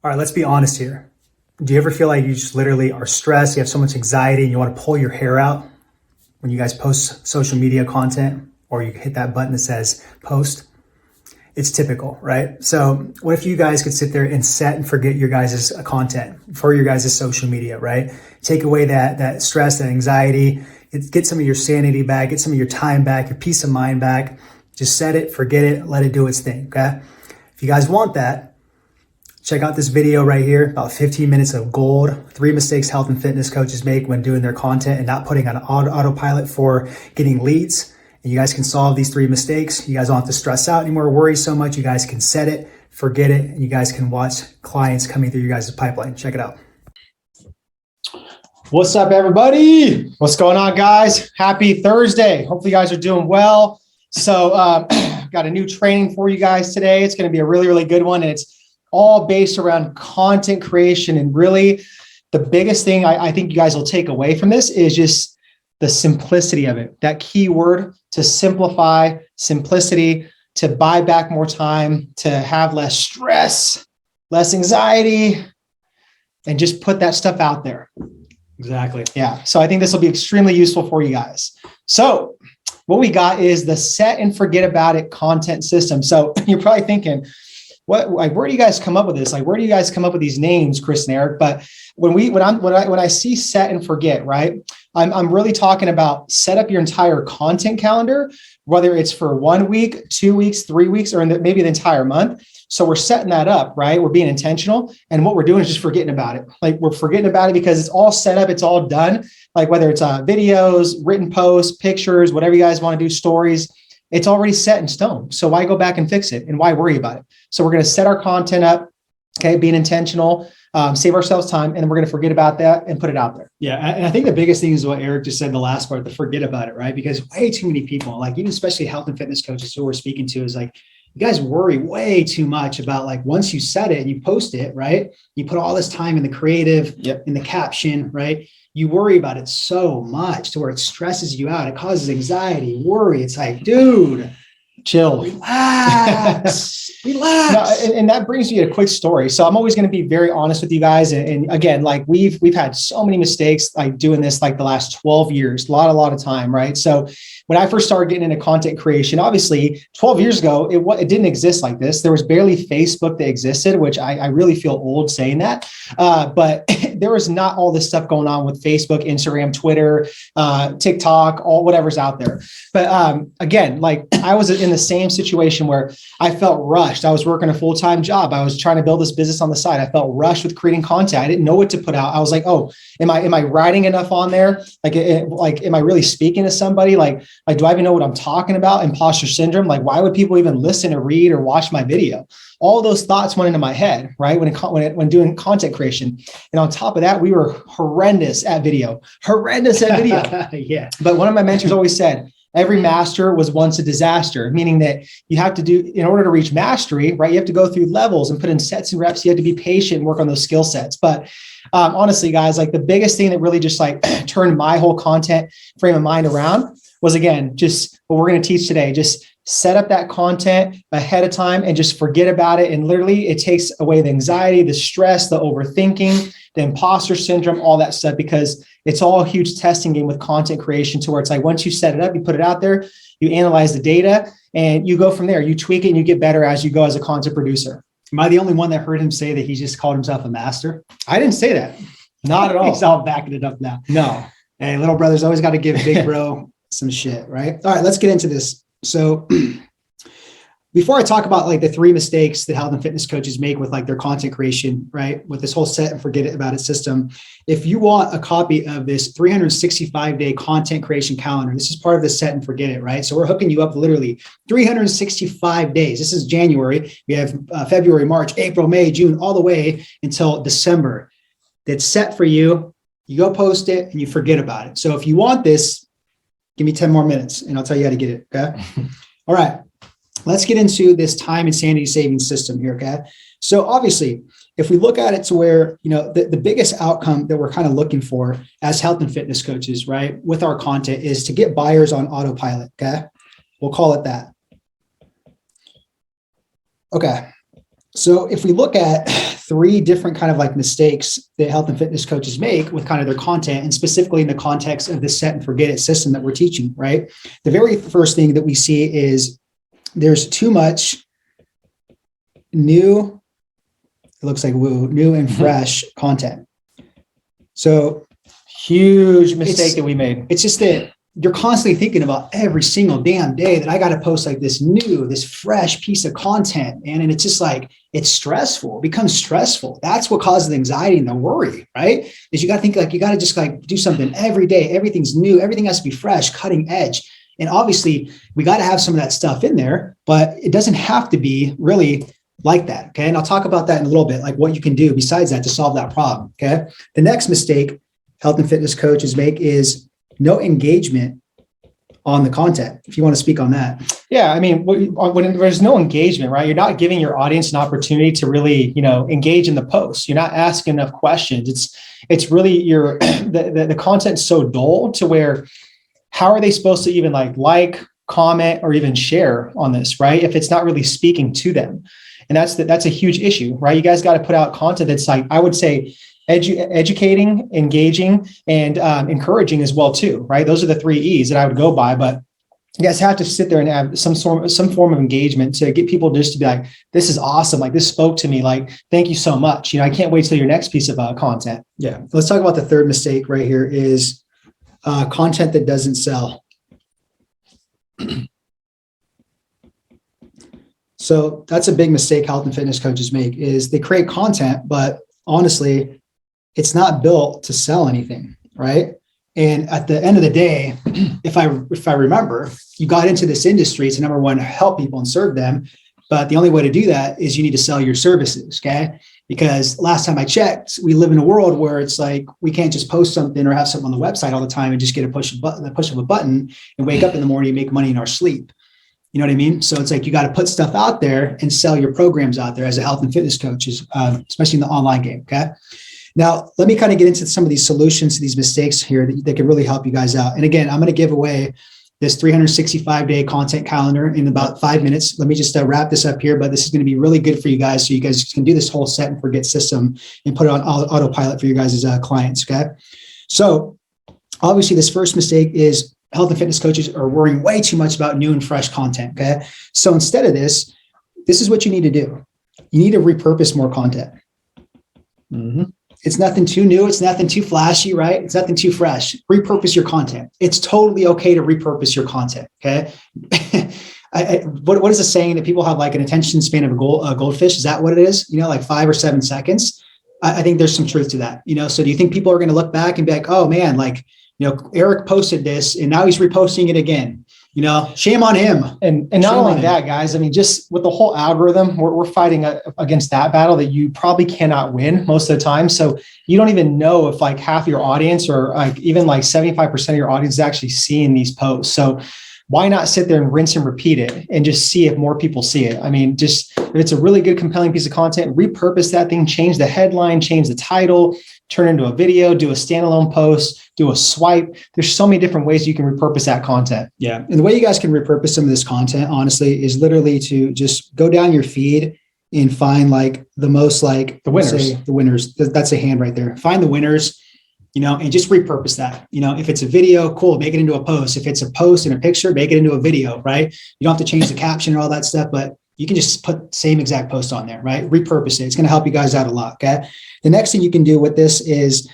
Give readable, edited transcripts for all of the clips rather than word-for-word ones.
All right, let's be honest here. Do you ever feel like you just literally are stressed, you have so much anxiety, and you want to pull your hair out when you guys post social media content or you hit that button that says post? It's typical, right? So what if you guys could sit there and set and forget your guys' content for your guys' social media, right? Take away that stress, that anxiety, get some of your sanity back, get some of your time back, your peace of mind back. Just set it, forget it, let it do its thing, okay? If you guys want that, check out this video right here, about 15 minutes of gold, 3 mistakes health and fitness coaches make when doing their content and not putting on autopilot for getting leads. And you guys can solve these 3 mistakes. You guys don't have to stress out anymore, worry so much. You guys can set it, forget it, and you guys can watch clients coming through your guys' pipeline. Check it out. What's up, everybody? What's going on, guys? Happy Thursday. Hopefully you guys are doing well. So got a new training for you guys today. It's going to be a really, really good one. And it's all based around content creation. And really the biggest thing I think you guys will take away from this is just the simplicity of it. That key word, to simplify, simplicity, to buy back more time, to have less stress, less anxiety, and just put that stuff out there. Exactly. Yeah. So I think this will be extremely useful for you guys. So what we got is the set and forget about it content system. So you're probably thinking, where do you guys come up with this? Like, where do you guys come up with these names, Chris and Eric? But when I see set and forget, right, I'm really talking about set up your entire content calendar, whether it's for 1 week, 2 weeks, 3 weeks, or maybe the entire month. So we're setting that up, right? We're being intentional. And what we're doing is just forgetting about it. Like, we're forgetting about it because it's all set up. It's all done. Like, whether it's videos, written posts, pictures, whatever you guys want to do, stories, it's already set in stone. So why go back and fix it? And why worry about it? So we're going to set our content up, okay, being intentional, save ourselves time, and then we're going to forget about that and put it out there. Yeah. And I think the biggest thing is what Eric just said, the last part, the forget about it, right? Because way too many people, like even especially health and fitness coaches who we're speaking to, is like, you guys worry way too much about, like, once you set it and you post it, right? You put all this time in the creative, in the caption, right? You worry about it so much to where it stresses you out. It causes anxiety, worry. It's like, dude, chill, relax, relax. No, and that brings me to a quick story. So I'm always going to be very honest with you guys. And again, like we've had so many mistakes, like doing this, like the last 12 years, a lot of time, right? So when I first started getting into content creation, obviously 12 years ago, it didn't exist like this. There was barely Facebook that existed, which I really feel old saying that. But there was not all this stuff going on with Facebook, Instagram, Twitter, TikTok, all whatever's out there. But again, like I was in the same situation where I felt rushed. I was working a full-time job. I was trying to build this business on the side. I felt rushed with creating content. I didn't know what to put out. I was like, oh, am I writing enough on there? Like, am I really speaking to somebody? Like, do I even know what I'm talking about? Imposter syndrome. Like, why would people even listen or read or watch my video? All those thoughts went into my head, right? When doing content creation. And on top of that, we were horrendous at video. Yeah. But one of my mentors always said, every master was once a disaster, meaning that you have to do, in order to reach mastery, right? You have to go through levels and put in sets and reps. You have to be patient and work on those skill sets. But honestly, guys, like the biggest thing that really just like turned my whole content frame of mind around was, again, just what we're going to teach today. Just set up that content ahead of time and just forget about it. And literally it takes away the anxiety, the stress, the overthinking, the imposter syndrome, all that stuff, because it's all a huge testing game with content creation, to where it's like, once you set it up, you put it out there, you analyze the data, and you go from there. You tweak it and you get better as you go as a content producer. Am I the only one that heard him say that he just called himself a master? I didn't say that. Not at all. He's all backing it up now. No. Hey, little brother's always got to give big bro some shit, right? All right, let's get into this. So before I talk about like the 3 mistakes that health and fitness coaches make with like their content creation, right, with this whole set and forget it about it system, if you want a copy of this 365-day content creation calendar, this is part of the set and forget it, right? So we're hooking you up literally 365 days. This is January. We have February, March, April, May, June, all the way until December. That's set for you. You go post it and you forget about it. So if you want this, give me 10 more minutes and I'll tell you how to get it, okay? All right. Let's get into this time and sanity saving system here, okay? So obviously, if we look at it to where, you know, the biggest outcome that we're kind of looking for as health and fitness coaches, right, with our content is to get buyers on autopilot, okay? We'll call it that. Okay. So if we look at 3 different kind of like mistakes that health and fitness coaches make with kind of their content, and specifically in the context of this set and forget it system that we're teaching, right? The very first thing that we see is there's too much new, it looks like woo, new and fresh content. So Huge mistake that we made. it's just that you're constantly thinking about every single damn day that I got to post like this new, this fresh piece of content. And it's just like, it's stressful, it becomes stressful. That's what causes the anxiety and the worry, right? Is you got to think like, you got to just like do something every day. Everything's new. Everything has to be fresh, cutting edge. And obviously we got to have some of that stuff in there, but it doesn't have to be really like that. Okay. And I'll talk about that in a little bit, like what you can do besides that to solve that problem. Okay. The next mistake health and fitness coaches make is no engagement on the content. If you want to speak on that. Yeah. I mean, when there's no engagement, right? You're not giving your audience an opportunity to really, engage in the post. You're not asking enough questions. It's really the content's so dull to where, how are they supposed to even like, comment, or even share on this, right? If it's not really speaking to them. And that's a huge issue, right? You guys got to put out content that's like, I would say, educating, engaging, and encouraging as well too, right? Those are the 3 E's that I would go by. But you guys have to sit there and have some form of engagement to get people just to be like, this is awesome. Like, this spoke to me. Like, thank you so much. I can't wait till your next piece of content. Yeah. Let's talk about the third mistake right here is content that doesn't sell. So that's a big mistake health and fitness coaches make is they create content, but honestly, it's not built to sell anything, right? And at the end of the day, if I remember, you got into this industry to, number one, help people and serve them. But the only way to do that is you need to sell your services, okay? Because last time I checked, we live in a world where it's like, we can't just post something or have something on the website all the time and just get the push of a button and wake up in the morning and make money in our sleep. You know what I mean? So it's like, you got to put stuff out there and sell your programs out there as a health and fitness coach, especially in the online game, okay? Now, let me kind of get into some of these solutions to these mistakes here that can really help you guys out. And again, I'm going to give away this 365-day content calendar in about 5 minutes. Let me just wrap this up here, but this is going to be really good for you guys. So you guys can do this whole set and forget system and put it on autopilot for you guys as clients, okay? So obviously this first mistake is health and fitness coaches are worrying way too much about new and fresh content, okay? So instead of this is what you need to do. You need to repurpose more content. Mm-hmm. It's nothing too new. It's nothing too flashy, right? It's nothing too fresh. Repurpose your content. It's totally okay to repurpose your content, okay? What is the saying that people have like an attention span of a goldfish? Is that what it is? Like 5 or 7 seconds? I think there's some truth to that. So do you think people are going to look back and be like, oh man, like, Eric posted this and now he's reposting it again? Shame on him. And not only that, guys, I mean, just with the whole algorithm, we're fighting against that battle that you probably cannot win most of the time. So you don't even know if like half your audience or like even like 75% of your audience is actually seeing these posts. So why not sit there and rinse and repeat it and just see if more people see it? I mean, just if it's a really good, compelling piece of content, repurpose that thing, change the headline, change the title, turn it into a video, do a standalone post, do a swipe. There's so many different ways you can repurpose that content. Yeah. And the way you guys can repurpose some of this content, honestly, is literally to just go down your feed and find like the most like the winners. The winners. That's a hand right there. Find the winners, and just repurpose that. If it's a video, cool, make it into a post. If it's a post and a picture, make it into a video, right? You don't have to change the caption and all that stuff, but you can just put same exact post on there, right? Repurpose it. It's going to help you guys out a lot, okay? The next thing you can do with this is,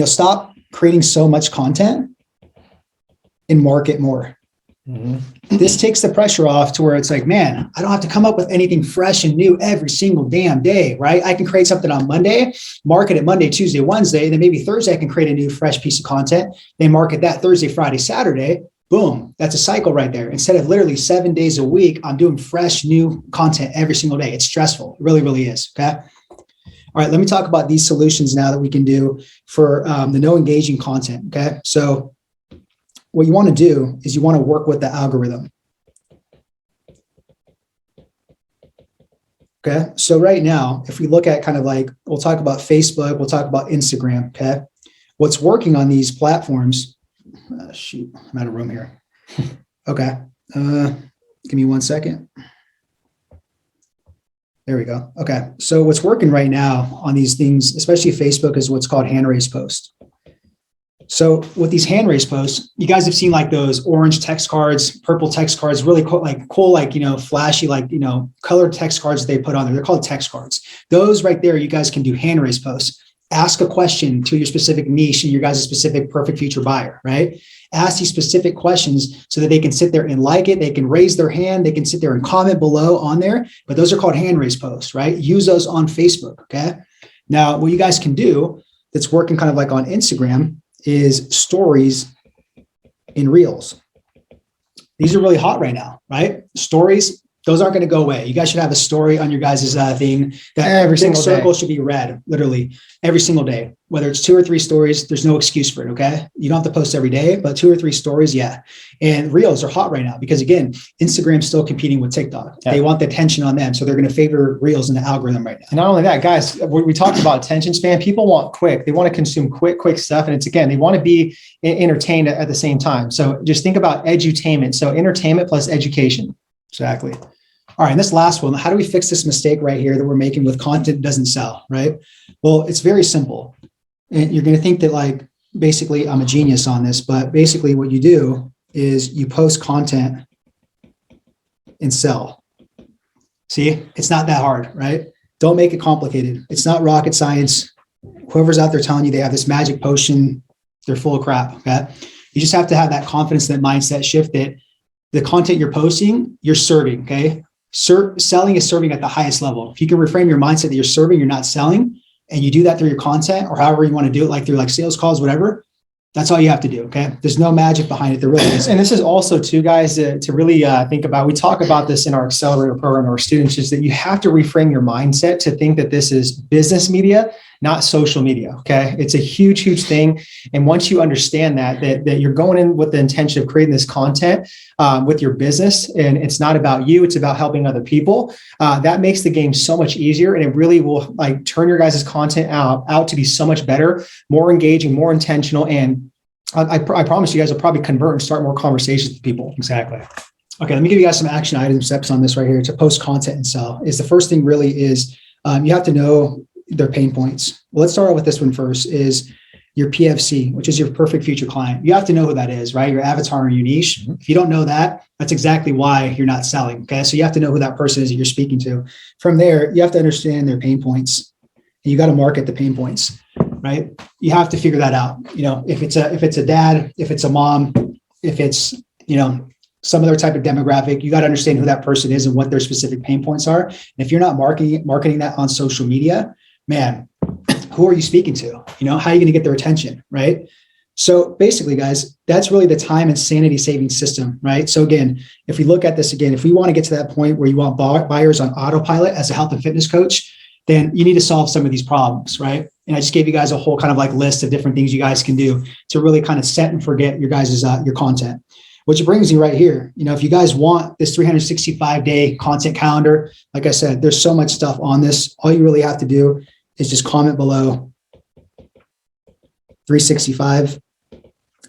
stop creating so much content and market more. Mm-hmm. This takes the pressure off to where it's like, man, I don't have to come up with anything fresh and new every single damn day, right? I can create something on Monday, market it Monday, Tuesday, Wednesday, and then maybe Thursday I can create a new fresh piece of content, then market that Thursday, Friday, Saturday. Boom. That's a cycle right there. Instead of literally 7 days a week, I'm doing fresh new content every single day. It's stressful. It really, really is. Okay. All right. Let me talk about these solutions now that we can do for the no engaging content. Okay. So what you want to do is you want to work with the algorithm. Okay. So right now, if we look at kind of like, we'll talk about Facebook, we'll talk about Instagram. Okay. What's working on these platforms? Shoot, I'm out of room here. Okay. Give me 1 second. There we go. Okay. So what's working right now on these things, especially Facebook, is what's called hand raise posts. So with these hand raise posts, you guys have seen like those orange text cards, purple text cards, really cool, flashy, colored text cards they put on there. They're called text cards. Those right there, you guys can do hand raise posts. Ask a question to your specific niche and your guys' specific perfect future buyer, right? Ask these specific questions so that they can sit there and like it. They can raise their hand. They can sit there and comment below on there. But those are called hand raise posts, right? Use those on Facebook, okay? Now, what you guys can do that's working kind of like on Instagram is stories in reels. These are really hot right now, right? Stories, those aren't going to go away. You guys should have a story on your guys' thing that every single circle should be read, literally every single day. Whether it's 2 or 3 stories, there's no excuse for it, okay? You don't have to post every day, but 2 or 3 stories, yeah. And reels are hot right now because, again, Instagram's still competing with TikTok. Yeah. They want the attention on them, so they're going to favor reels in the algorithm right now. And not only that, guys, we talked about attention span. People want quick. They want to consume quick stuff. And it's, again, they want to be entertained at the same time. So just think about edutainment. So entertainment plus education. Exactly. All right, and this last one, how do we fix this mistake right here that we're making with content that doesn't sell, right? Well, it's very simple. And you're going to think that like, basically I'm a genius on this, but basically what you do is you post content and sell. See, it's not that hard, right? Don't make it complicated. It's not rocket science. Whoever's out there telling you they have this magic potion, they're full of crap, okay? You just have to have that confidence, that mindset shift that the content you're posting, you're serving, okay? Selling is serving at the highest level. If you can reframe your mindset that you're serving, you're not selling, and you do that through your content or however you want to do it, like through like sales calls, whatever, that's all you have to do, okay? There's no magic behind it. There really is. And this is also too, guys, to really think about, we talk about this in our accelerator program, our students, is that you have to reframe your mindset to think that this is business media, not social media, okay? It's a huge thing. And once you understand that you're going in with the intention of creating this content with your business, and it's not about you, it's about helping other people, that makes the game so much easier. And it really will like turn your guys' content out to be so much better, more engaging, more intentional. And I promise you guys will probably convert and start more conversations with people. Exactly. Okay, let me give you guys some action items, steps on this right here to post content and sell. Is the first thing really is you have to know their pain points. Well, let's start out with this one first, is your PFC, which is your perfect future client. You have to know who that is, right? Your avatar or your niche. If you don't know that, that's exactly why you're not selling, okay? So you have to know who that person is that you're speaking to. From there, you have to understand their pain points. And you got to market the pain points, right? You have to figure that out. You know, if it's a dad, if it's a mom, if it's, you know, some other type of demographic, you got to understand who that person is and what their specific pain points are. And if you're not marketing that on social media, man, who are you speaking to? You know, how are you going to get their attention, right? So basically, guys, that's really the time and sanity saving system, right? So again, if we look at this again, if we want to get to that point where you want buyers on autopilot as a health and fitness coach, then you need to solve some of these problems, right? And I just gave you guys a whole kind of like list of different things you guys can do to really kind of set and forget your guys' your content. Which brings you right here. You know, if you guys want this 365-day content calendar, like I said, there's so much stuff on this. All you really have to do is just comment below 365.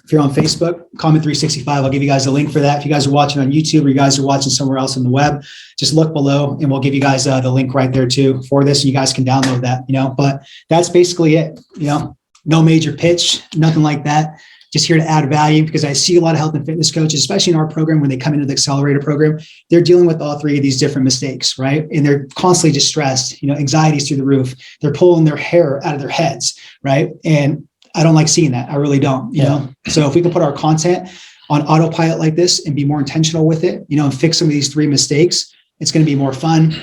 If you're on Facebook, comment 365. I'll give you guys a link for that. If you guys are watching on YouTube or you guys are watching somewhere else on the web, just look below and we'll give you guys the link right there too for this. And you guys can download that, you know, but that's basically it. You know, no major pitch, nothing like that. Just here to add value, because I see a lot of health and fitness coaches, especially in our program, when they come into the accelerator program, they're dealing with all 3 of these different mistakes, right? And they're constantly distressed, you know, anxiety's through the roof. They're pulling their hair out of their heads, right? And I don't like seeing that. I really don't, you know? So if we can put our content on autopilot like this and be more intentional with it, you know, and fix some of these 3 mistakes, it's going to be more fun.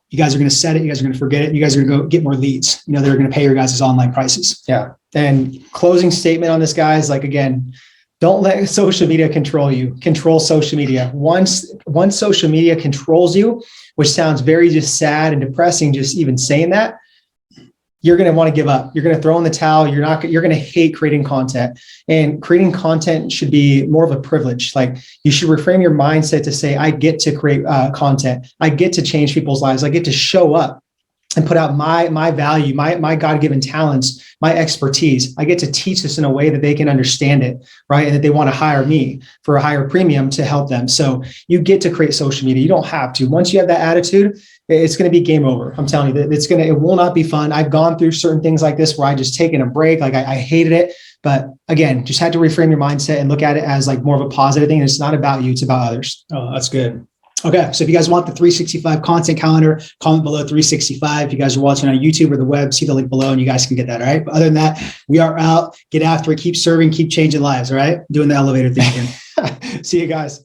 You guys are going to set it. You guys are going to forget it. You guys are going to go get more leads. You know, they're going to pay your guys' online prices. Yeah. And closing statement on this, guys, like, again, don't let social media control you. Control social media. Once social media controls you, which sounds very just sad and depressing, just even saying that, you're going to want to give up. You're going to throw in the towel. You're going to hate creating content, and creating content should be more of a privilege. Like, you should reframe your mindset to say, I get to create content. I get to change people's lives. I get to show up and put out my value, my God-given talents, my expertise. I get to teach this in a way that they can understand it, right? And that they want to hire me for a higher premium to help them. So you get to create social media. You don't have to. Once you have that attitude, it's going to be game over. I'm telling you that it will not be fun. I've gone through certain things like this where I just taken a break. Like I hated it. But again, just had to reframe your mindset and look at it as like more of a positive thing. It's not about you, it's about others. Oh, that's good. Okay. So if you guys want the 365 content calendar, comment below 365. If you guys are watching on YouTube or the web, see the link below and you guys can get that. All right. But other than that, we are out. Get after it. Keep serving, keep changing lives. All right. Doing the elevator thing again. See you guys.